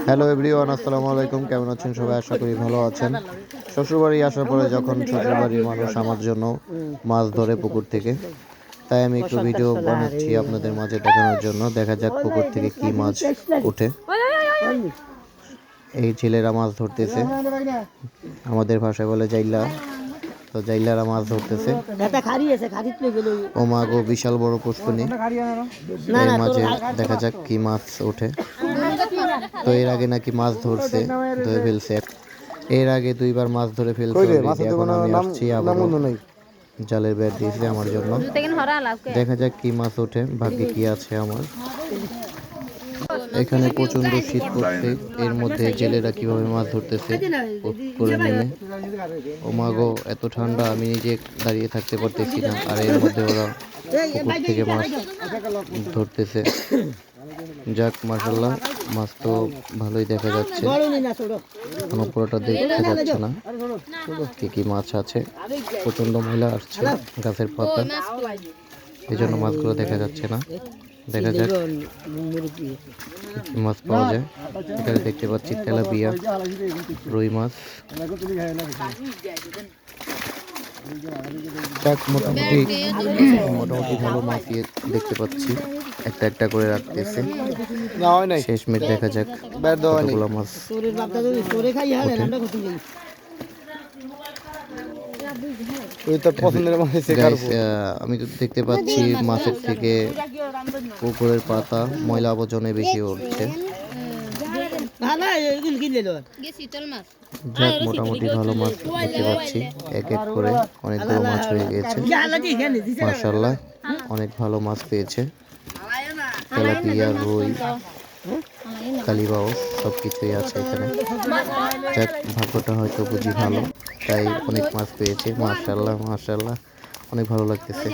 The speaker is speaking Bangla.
হ্যালো এভরিওয়ান, আসসালামু আলাইকুম। কেমন আছেন সবাই? আশা করি ভালো আছেন। শ্বশুরবাড়ি আসার পরে যখন শ্বশুরবাড়ির মানুষ আমার জন্য মাছ ধরে পুকুর থেকে, তাই আমি একটু ভিডিও বানাচ্ছি আপনাদের মাঝে দেখানোর জন্য। দেখা যাক পুকুর থেকে কি মাছ ওঠে। এই ছেলেরা মাছ ধরতেছে, আমাদের ভাষায় বলে জাইলা। তো জাইলারা মাছ ধরতেছে। ও মা গো, বিশাল বড় পুষ্করণী। এর মাঝে দেখা যাক কি মাছ ওঠে। তো এর আগে নাকি মাছ ধরে ফেলছে। এর আগে 2বার মাছ ধরে ফেলছে। এখন আমি আসছি, আবার জালের বের দিয়েছে আমার জন্য। দেখা যাক কি মাছ ওঠে, ভাগ্যে কি আছে আমার। এখানে প্রচন্ড শীত পড়ছে, এর মধ্যে জেলেরা কিভাবে মাছ ধরতেছে করে নেমে। ও মা গো, এত ঠান্ডা, আমি নিজে দাঁড়িয়ে থাকতে পারতেছি না। আর এর মধ্যে ওরা পুকুর থেকে মাছ ধরতেছে। যাক, মাশাআল্লাহ, মাছ তো ভালোই দেখা যাচ্ছে। কোনো পুরোটা দেখা যাচ্ছে না কি কি মাছ আছে। প্রচন্ড ময়লা আসছে গাছের পাতা, এই জন্য মাছগুলো দেখা যাচ্ছে না। দেখা যাক মাছ পাওয়া যায়। এখানে দেখতে পাচ্ছি তেলাপিয়া, রুই মাছ। যাক, মোটামুটি ভালো মাছ দেখতে পাচ্ছি। একটা একটা করে রাখতেছে। শেষমেশ দেখা যাক কতগুলো মাছ আমি তো দেখতে পাচ্ছি মাছের থেকে পুকুরের পাতা ময়লা আবর্জনে বেশি উঠছে। যাক, মোটামুটি ভালো মাছ দেখতে পাচ্ছি। এক এক করে অনেকগুলো মাছ হয়ে গেছে। মাশাআল্লাহ, অনেক ভালো মাছ পেয়েছে। তেলাপিয়া, রুই, কালীবাউস সবকিছুই আছে এখানে। যাক, ভাগ্যটা হয়তো বুঝি ভালো, তাই অনেক মাছ পেয়েছে। মাশাআল্লাহ, মাশাআল্লাহ, অনেক ভালো লাগতেছে।